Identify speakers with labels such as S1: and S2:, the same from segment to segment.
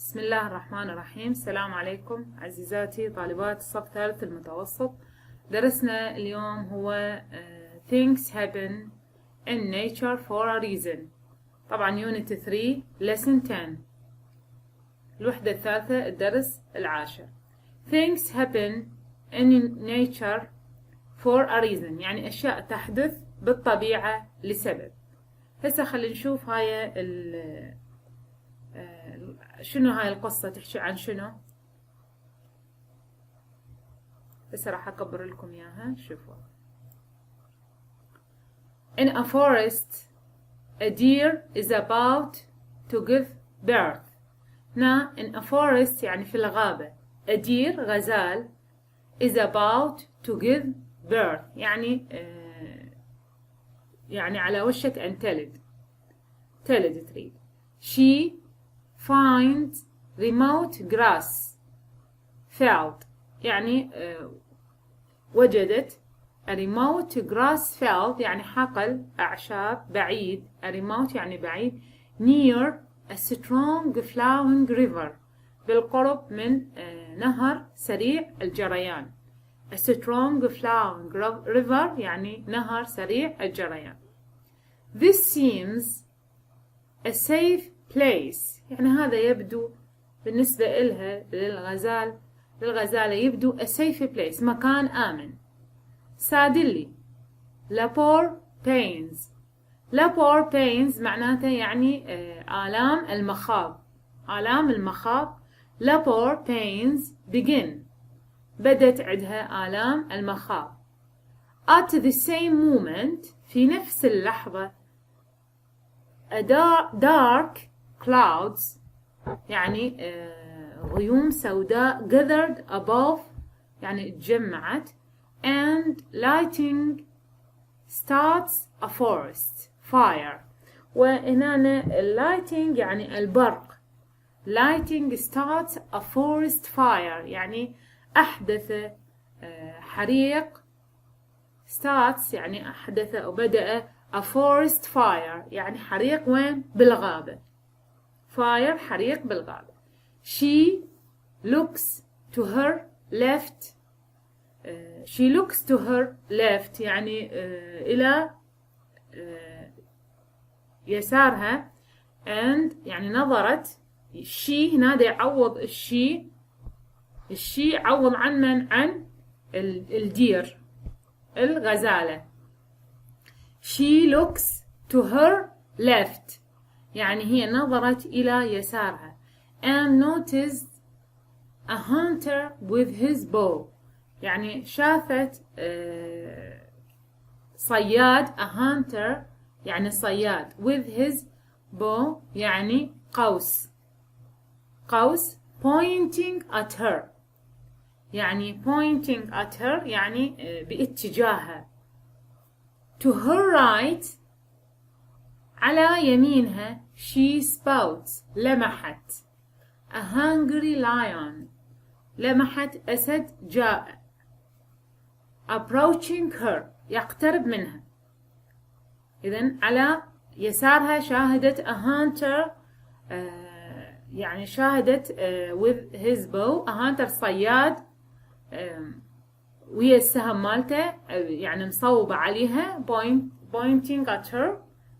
S1: بسم الله الرحمن الرحيم. السلام عليكم عزيزاتي طالبات الصف الثالث المتوسط. درسنا اليوم هو things happen in nature for a reason. طبعا unit 3 lesson 10 الوحدة الثالثة الدرس العاشر. things happen in nature for a reason يعني أشياء تحدث بالطبيعة لسبب. هسه خلينا نشوف هاي شنو هاي القصة تحكي عن شنو. هسه راح أكبر لكم إياها. شوفوا. In a forest a deer is about to give birth. هنا in a forest يعني في الغابة. a deer غزال is about to give birth يعني يعني على وشك أن تلد تريد. she finds remote grass field يعني وجدت a remote grass field يعني حقل أعشاب بعيد. a remote يعني بعيد. near a strong flowing river بالقرب من نهر سريع الجريان. a strong flowing river يعني نهر سريع الجريان. this seems a safe place يعني هذا يبدو بالنسبة إلها للغزالة يبدو a safe place مكان آمن. sadly labor pains معناته يعني آلام المخاض. labor pains begin بدت عندها آلام المخاض. at the same moment في نفس اللحظة a dark clouds يعني غيوم سوداء gathered above يعني تجمعت and lighting starts a forest fire. وهنا lighting يعني البرق. lighting starts a forest fire يعني أحدث حريق. starts يعني أحدث أو بدأ a forest fire يعني حريق وين؟ بالغابة. fire حريق بالغابة. she looks to her left يعني إلى يسارها and يعني نظرت. she هنا دا يعوض الشي يعوض عن من؟ عن الدير الغزالة. she looks to her left يعني هي نظرت إلى يسارها and noticed a hunter with his bow يعني شافت صياد. a hunter يعني صياد with his bow يعني قوس pointing at her يعني pointing at her يعني باتجاهها. to her right على يمينها she spots لمحت a hungry lion لمحت أسد جائع approaching her يقترب منها. إذن على يسارها شاهدت a hunter يعني شاهدت with his bow a hunter صياد ويا السهم مالته يعني مصوبة عليها pointing at her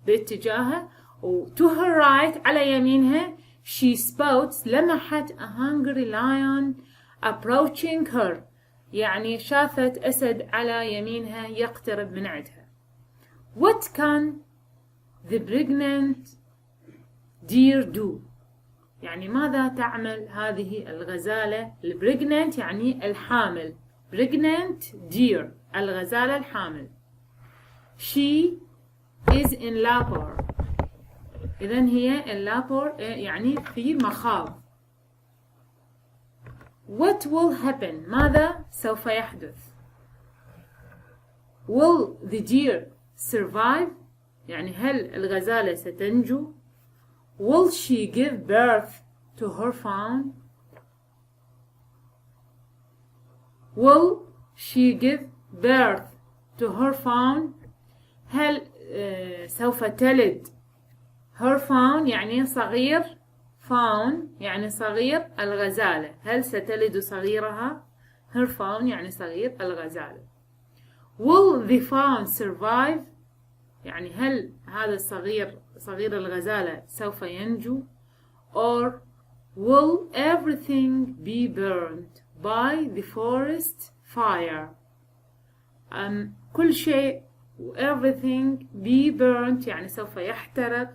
S1: باتجاهها. و to her right على يمينها she spots لمحت a hungry lion approaching her يعني شافت أسد على يمينها يقترب من عندها. what can the pregnant deer do يعني ماذا تعمل هذه الغزالة؟ pregnant يعني الحامل. pregnant deer الغزالة الحامل. she is in labor إذن هي labor يعني في مخاض. what will happen ماذا سوف يحدث؟ will the deer survive يعني هل الغزالة ستنجو؟ will she give birth to her fawn will she give birth to her fawn هل سوف تلد her fawn يعني صغير fawn يعني صغير الغزالة. هل ستلد صغيرها؟ her fawn يعني صغير الغزالة. will the fawn survive يعني هل هذا صغير الغزالة سوف ينجو؟ or will everything be burned by the forest fire كل شيء everything be burnt يعني سوف يحترق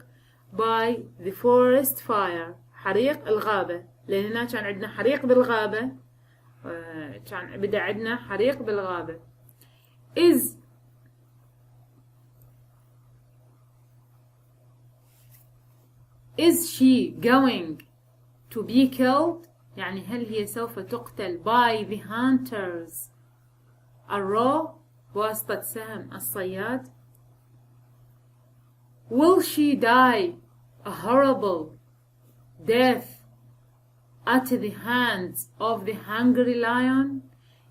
S1: by the forest fire حريق الغابة، لأن هنا كان عندنا حريق بالغابة، كان بدأ عندنا حريق بالغابة. is she going to be killed يعني هل هي سوف تقتل by the hunters arrow بواسطة سهم الصياد؟ will she die a horrible death at the hands of the hungry lion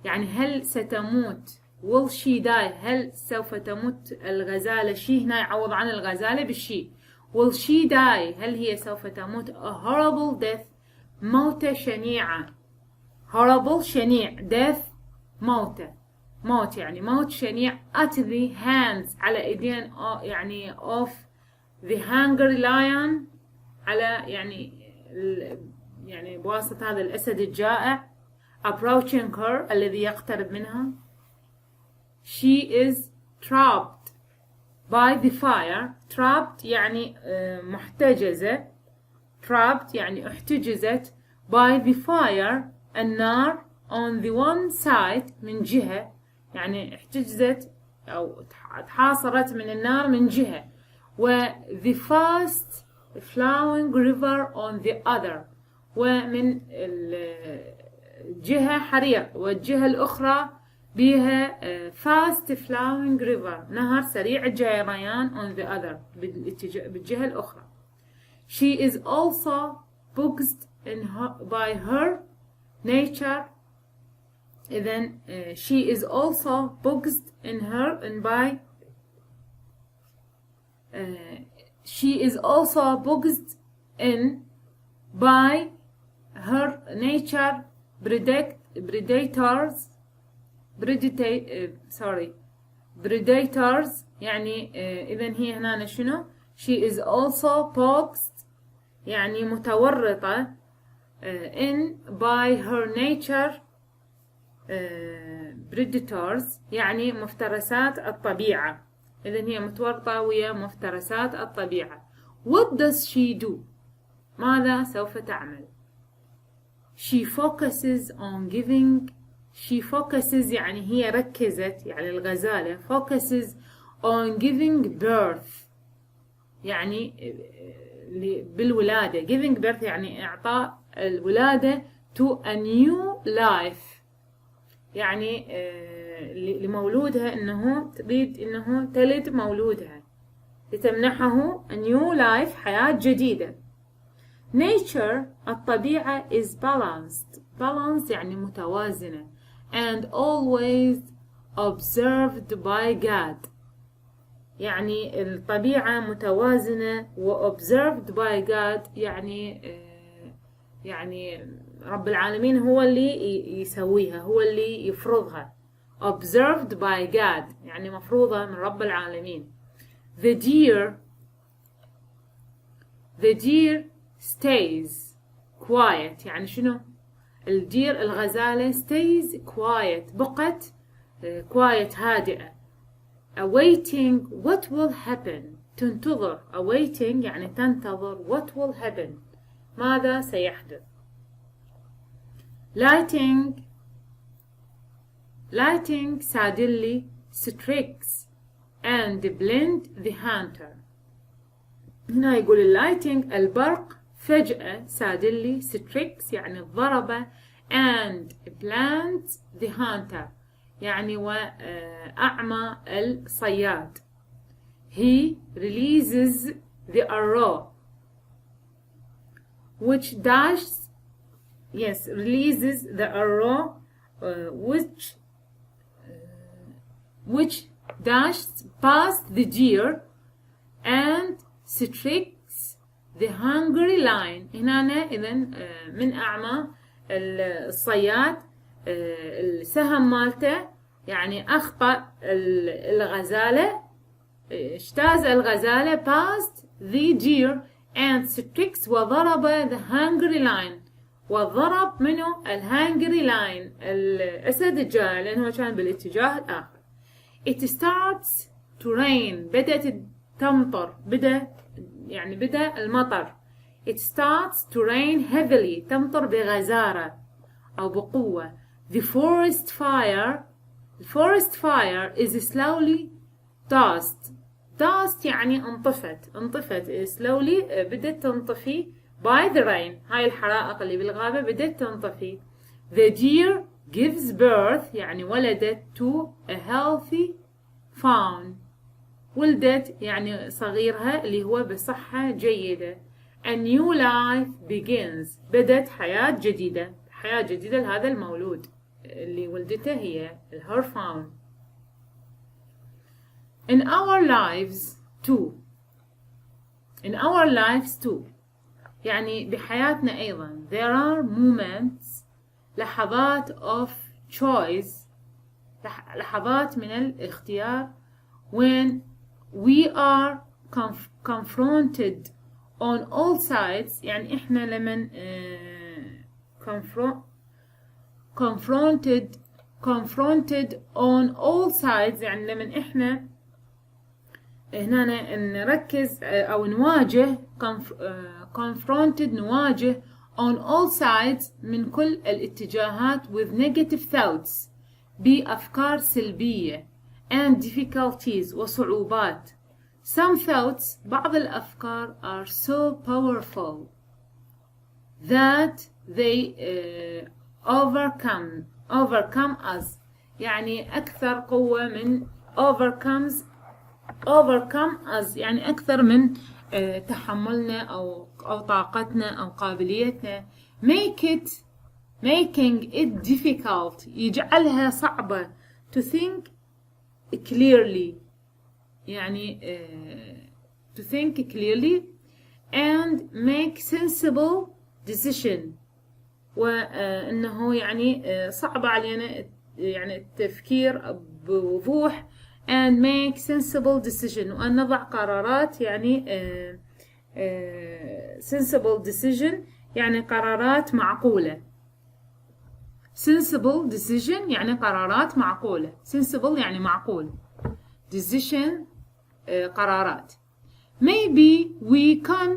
S1: يعني هل ستموت will she die هل سوف تموت الغزالة she هنا يعوض عن الغزالة بالشي will she die هل هي سوف تموت a horrible death موتة شنيعة horrible شنيع death موت يعني موت شنيع at the hands على ايدين يعني of the hungry lion على يعني بواسطة هذا الأسد الجائع approaching her الذي يقترب منها. she is trapped by the fire trapped يعني محتجزة trapped يعني احتجزت by the fire النار on the one side من جهة يعني احتجزت أو تحاصرت من النار من جهة و the fast flowing river on the other ومن الجهة حريق والجهة الأخرى بها fast flowing river نهر سريع الجريان on the other بالجهة الأخرى. she is also boxed by her nature إذن she is also boxed in her and by she is also boxed in by her nature predators يعني إذن هي هنا شنو she is also boxed يعني متورطة in by her nature predators يعني مفترسات الطبيعة إذن هي متورطة ويا مفترسات الطبيعة. what does she do ماذا سوف تعمل؟ she focuses on giving she focuses يعني هي ركزت يعني الغزالة focuses on giving birth يعني بالولادة giving birth يعني إعطاء الولادة to a new life يعني لمولودها إنه تريد إنه تلد مولودها لتمنحه a new life حياة جديدة. nature الطبيعة is balanced يعني متوازنة and always observed by God يعني الطبيعة متوازنة و observed by God يعني رب العالمين هو اللي يسويها هو اللي يفرضها observed by God يعني مفروضة من رب العالمين. the deer stays quiet يعني شنو الدير الغزالة stays quiet بقت quiet هادئة awaiting what will happen تنتظر awaiting يعني تنتظر what will happen ماذا سيحدث. lighting suddenly strikes and blind the hunter هنا يقول lighting البرق فجأة suddenly strikes يعني ضرب and blinds the hunter يعني وأعمى الصياد. he releases the arrow which releases the arrow which dashes past the deer and strikes the hungry lion. هنا إذن من أعمى الصياد السهم مالته يعني أخطأ الغزالة، اجتاز الغزالة past the deer and struck وضرب the hungry lion. وضرب منه الهانجري لاين الأسد الجائع لأنه كان بالاتجاه الآخر. It starts to rain. بدأت تمطر. بدأ المطر. It starts to rain heavily. تمطر بغزارة أو بقوة. The forest fire is slowly doused. doused يعني انطفت slowly بدأت تنطفي by the rain. هاي الحرائق اللي بالغابة بدأت تنطفي. The deer gives birth يعني ولدت to a healthy fawn. ولدت يعني صغيرها اللي هو بصحة جيدة. A new life begins. بدأت حياة جديدة لهذا المولود اللي ولدته هي her fawn. In our lives too يعني بحياتنا أيضا there are moments لحظات of choice لحظات من الاختيار when we are confronted on all sides يعني إحنا لمن confronted on all sides يعني لمن إحنا هنا نركز أو نواجه confronted نواجه on all sides من كل الاتجاهات with negative thoughts بأفكار سلبية and difficulties وصعوبات. Some thoughts بعض الأفكار are so powerful that they overcome us يعني أكثر قوة من overcome us يعني أكثر من تحملنا أو طاقتنا أو قابليتنا. making it difficult يجعلها صعبة to think clearly يعني to think clearly and make sensible decision وأنه يعني صعب علينا يعني التفكير بوضوح and make sensible decision وأن نضع قرارات يعني sensible decision يعني قرارات معقولة. sensible decision يعني قرارات معقولة. sensible يعني معقول. decision قرارات. maybe we can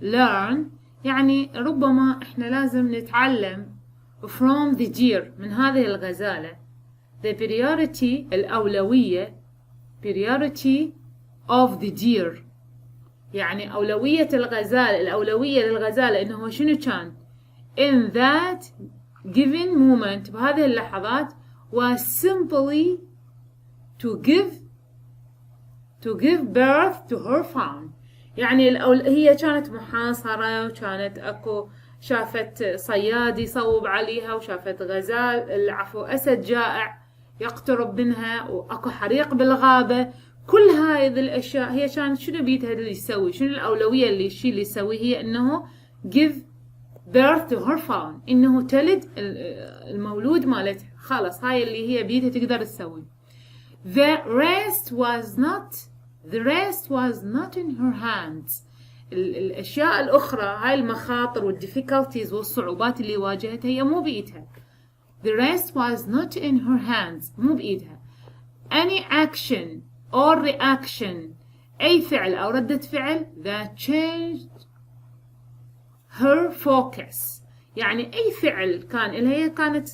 S1: learn يعني ربما احنا لازم نتعلم from the deer من هذه الغزالة. the priority الأولوية priority of the deer يعني أولوية الأولوية للغزالة إنه شنو كان in that given moment بهذه اللحظات was simply to give birth to her fawn يعني هي كانت محاصرة وكانت أكو شافت صياد يصوب عليها وشافت أسد جائع يقترب منها وأكو حريق بالغابة. كل هذه الأشياء هي كانت شنو بيدها اللي يسوي شنو الأولوية الشيء اللي يسويه هي إنه give birth to her fawn إنه تلد المولود مالتها. خلاص هاي اللي هي بيدها تقدر تسوي. The rest was not in her hands. الأشياء الأخرى هاي المخاطر والديفيكولتيز والصعوبات اللي واجهتها هي مو بإيدها. The rest was not in her hands مو بإيدها. Any action or reaction أي فعل أو ردة فعل that changed her focus يعني أي فعل كان اللي هي كانت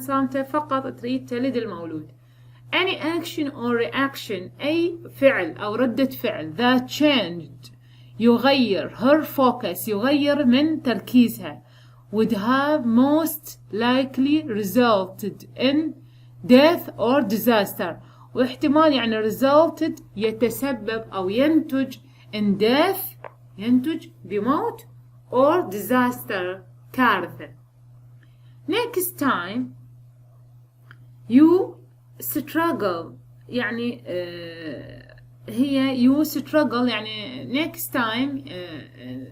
S1: صامتة فقط تريد تلد المولود. Any action or reaction أي فعل أو ردة فعل that changed يغير her focus يغير من تركيزها would have most likely resulted in death or disaster واحتمال يعني resulted يتسبب أو ينتج in death ينتج بموت or disaster كارثة. Next time you struggle يعني هي you struggle يعني next time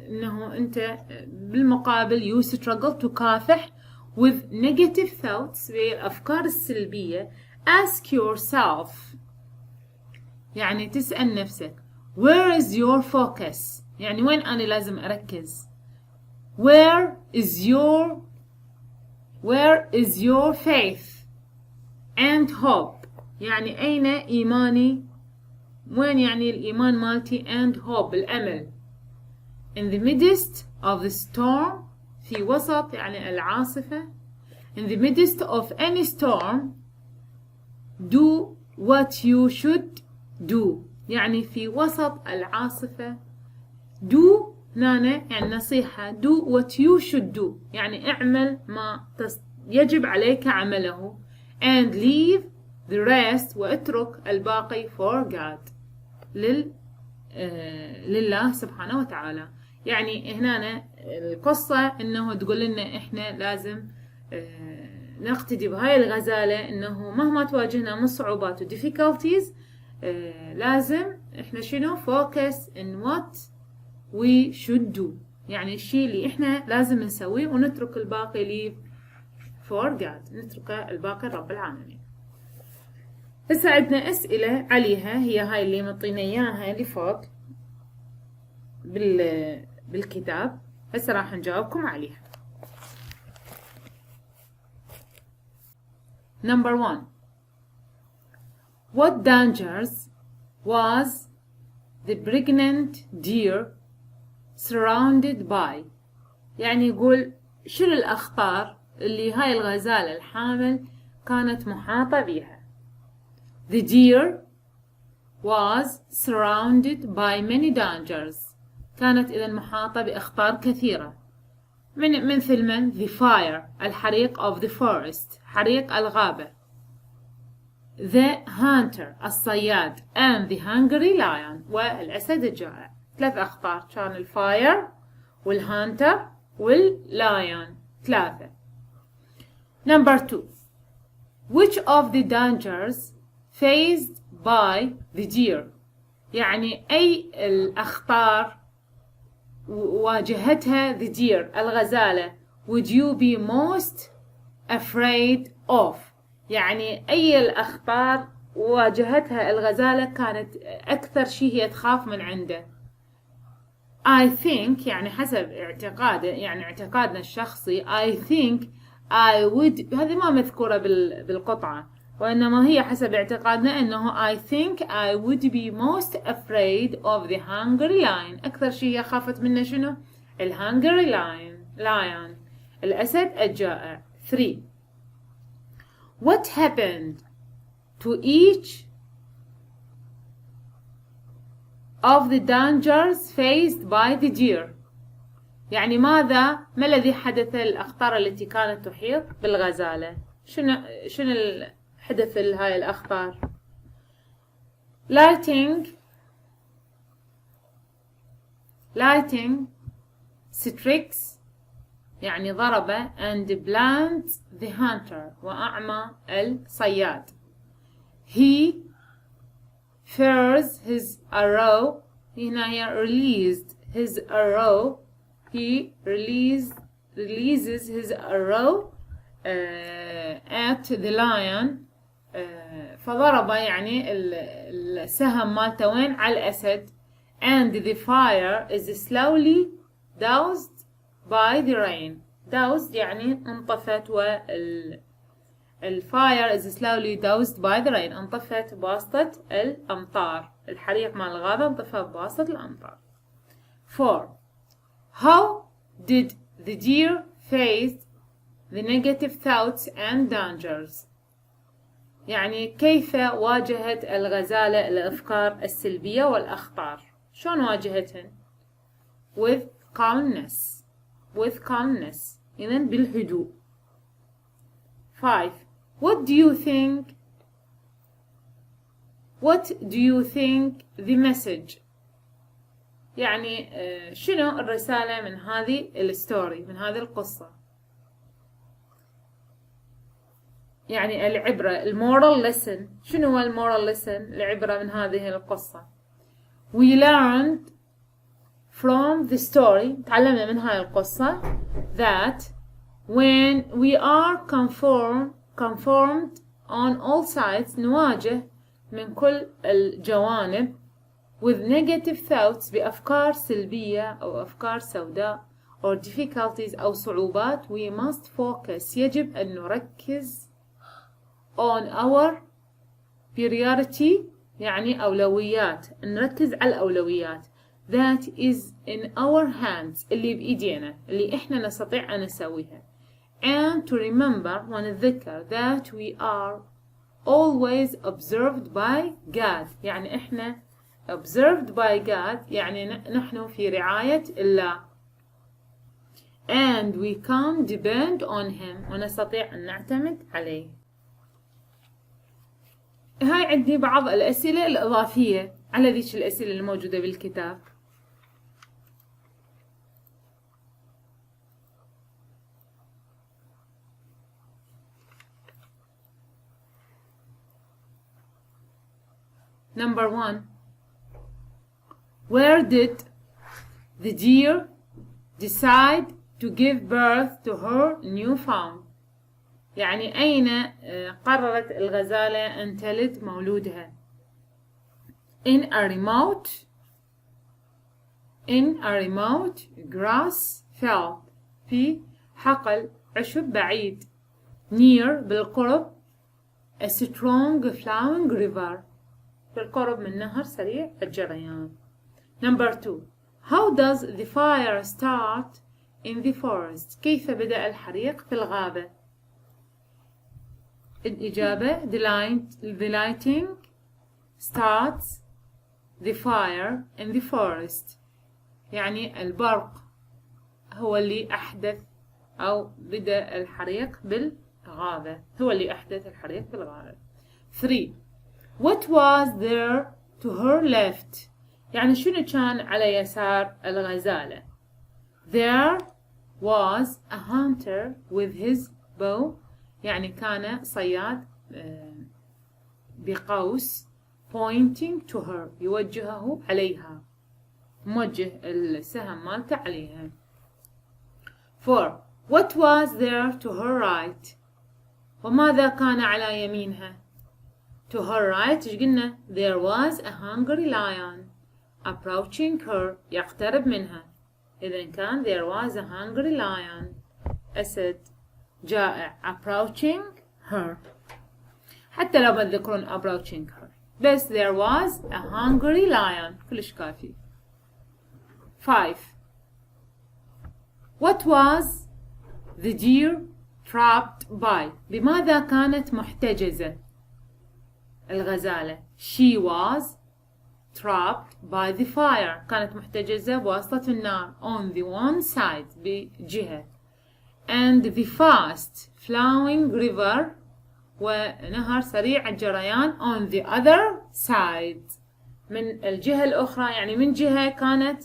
S1: انه انت بالمقابل you struggle تكافح with negative thoughts بالافكار السلبية. ask yourself يعني تسأل نفسك where is your focus يعني وين أنا لازم أركز. where is your faith and hope يعني أين إيماني وين يعني الإيمان مالتي and hope الأمل. in the midst of the storm في وسط يعني العاصفة. in the midst of any storm do what you should do يعني في وسط العاصفة do هنا يعني نصيحة do what you should do يعني اعمل ما يجب عليك عمله and leave the rest واترك الباقي for God لله سبحانه وتعالى. يعني هنا القصة انه تقول لنا احنا لازم نقتدي بهاي الغزالة انه مهما تواجهنا من صعوبات و difficulties لازم احنا شنو focus in what we should do يعني الشيء اللي احنا لازم نسويه ونترك الباقي leave for God نترك الباقي رب العالمين. هسه عندنا أسئلة عليها هي هاي اللي مطينا إياها اللي فوق بالكتاب. هسه راح نجاوبكم عليها. Number 1 What dangers was the pregnant deer surrounded by يعني يقول شنو الأخطار اللي هاي الغزالة الحامل كانت محاطة بها. The deer was surrounded by many dangers كانت إذا محاطة بأخطار كثيرة مثل من the fire الحريق of the forest حريق الغابة the hunter الصياد and the hungry lion والأسد الجائع. 3 أخطار كان الفاير والهانتر واللايون 3. Number 2 Which of the dangers faced by the deer يعني أي الأخطار واجهتها the deer الغزالة would you be most afraid of يعني أي الأخطار واجهتها الغزالة كانت أكثر شيء هي تخاف من عنده. I think يعني حسب اعتقاده يعني اعتقادنا الشخصي I think I would هذه ما مذكورة بالقطعة وإنما هي حسب اعتقادنا أنه I think I would be most afraid of the hungry lion أكثر شيء هي خافت منه شنو؟ hungry lion الأسد الجائع. 3 What happened to each of the dangers faced by the deer يعني ما الذي حدث الأخطار التي كانت تحيط بالغزالة. شنو حدث هاي الأخطار؟ lighting strikes يعني ضربة and blunt the hunter وأعمى الصياد. he fires his arrow هنا هي released his arrow he releases his arrow at the lion فضرب يعني السهم مالته وين على الأسد and the fire is slowly doused by the rain doused يعني انطفت الفاير is slowly doused by the rain انطفت بواسطة الأمطار الحريق مال الغابة انطفى بواسطة الأمطار. 4 How did the deer face the negative thoughts and dangers يعني كيف واجهت الغزالة الأفكار السلبية والأخطار شلون واجهتهن؟ with calmness إذن بالهدوء. 5 What do you think the message يعني شنو الرسالة من هذه الستوري من هذه القصة يعني العبرة المورال lesson شنو هو المورال lesson العبرة من هذه القصة we learned from the story تعلمنا من هاي القصة that when we are conformed on all sides نواجه من كل الجوانب with negative thoughts بأفكار سلبية أو أفكار سوداء or difficulties أو صعوبات we must focus يجب أن نركز on our priority يعني أولويات نركز على الأولويات that is in our hands اللي بإيدينا اللي إحنا نستطيع أن نسويها and to remember ونتذكر that we are always observed by God يعني إحنا observed by God يعني نحن في رعاية الله and we can depend on him ونستطيع أن نعتمد عليه. هاي عندي بعض الأسئلة الإضافية على ذيك الأسئلة الموجودة بالكتاب. Number 1. Where did the deer decide to give birth to her new found؟ يعني أين قررت الغزالة أن تلد مولودها؟ In a remote grass field في حقل عشب بعيد near بالقرب a strong flowing river بالقرب من نهر سريع الجريان. Number 2. How does the fire start in the forest؟ كيف بدأ الحريق في الغابة؟ الإجابة the lighting starts the fire in the forest يعني البرق هو اللي أحدث أو بدأ الحريق بالغابة هو اللي أحدث الحريق بالغابة. 3. What was there to her left؟ يعني شنو كان على يسار الغزالة؟ There was a hunter with his bow يعني كان صياد بقوس pointing to her يوجهه عليها موجه السهم مالته عليها. 4. What was there to her right؟ وماذا كان على يمينها؟ To her right إيش قلنا؟ There was a hungry lion approaching her يقترب منها. إذن كان there was a hungry lion أسد جائع approaching her حتى لو ما تذكرون approaching her بس there was a hungry lion كلش كافي. 5. What was the deer trapped by؟ بماذا كانت محتجزة الغزالة؟ She was trapped by the fire كانت محتجزة بواسطة النار on the one side بجهة and the fast flowing river ونهر سريع الجريان on the other side من الجهة الأخرى يعني من جهة كانت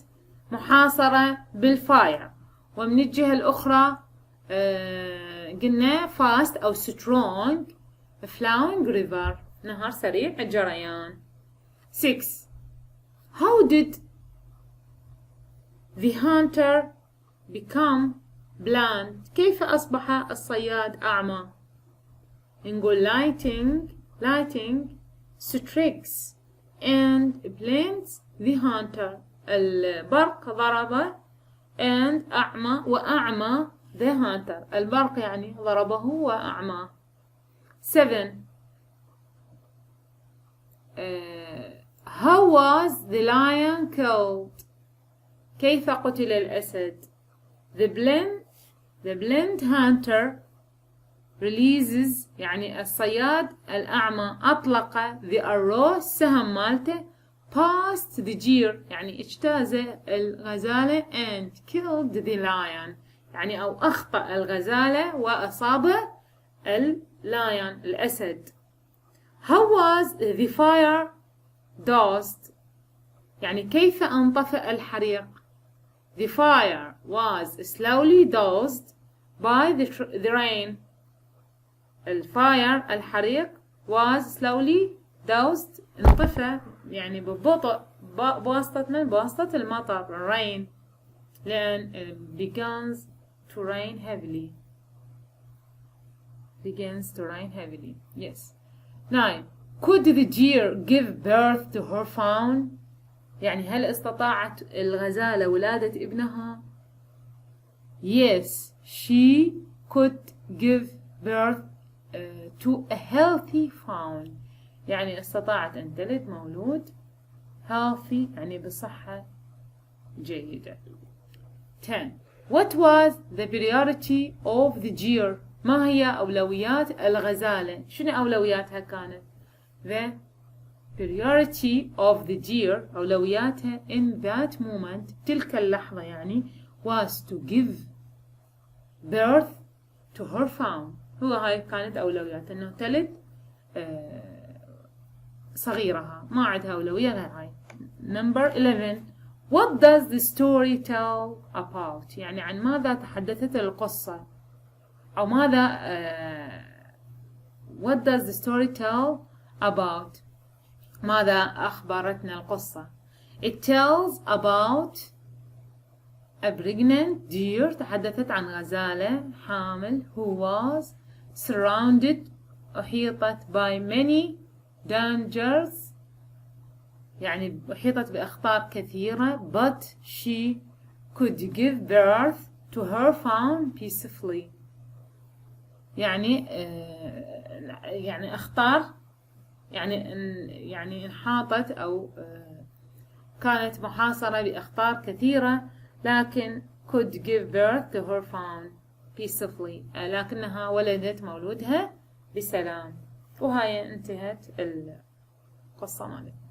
S1: محاصرة بالفاير ومن الجهة الأخرى قلنا fast أو strong flowing river نهر سريع الجريان. 6. How did the hunter become blind؟ كيف أصبح الصياد أعمى؟ نقول lighting strikes and blinds the hunter البرق ضربه and وأعمى the hunter البرق يعني ضربه وأعمى. 7. How was the lion killed؟ كيف قتل الأسد؟ The blind hunter releases يعني الصياد الأعمى أطلق the arrow السهم مالته past the deer يعني اجتاز الغزالة and killed the lion يعني أو أخطأ الغزالة وأصاب الأسد. How was the fire doused؟ يعني كيف انطفأ الحريق؟ The fire was slowly doused by the rain. الحريق was slowly doused انطفأ يعني ببطء بواسطة من؟ بواسطة المطر rain، لأن begins to rain heavily. begins to rain heavily. Yes. 9. Could the deer give birth to her fawn؟ يعني هل استطاعت الغزالة ولادة ابنها؟ Yes, she could give birth to a healthy fawn. يعني استطاعت أن تلد مولود healthy، يعني بصحة جيدة. 10. What was the priority of the deer؟ ما هي أولويات الغزالة؟ شنو أولوياتها كانت؟ The priority of the deer، أولوياتها in that moment، تلك اللحظة يعني، was to give birth to her fawn. هاي كانت أولوياتها، إنه تلد صغيرها، ما عندها أولوية غير هاي. Number 11. What does the story tell about؟ يعني عن ماذا تحدثت القصة، أو ماذا what does the story tell about؟ ماذا أخبرتنا القصة؟ It tells about a pregnant deer، تحدثت عن غزالة حامل who was surrounded، أحيطت by many dangers، يعني أحيطت بأخطار كثيرة، but she could give birth to her fawn peacefully. يعني أخطار، يعني انحاطت أو كانت محاصرة بأخطار كثيرة، لكن could give birth to her fawn peacefully، لكنها ولدت مولودها بسلام. وهاي انتهت القصة مالتنا.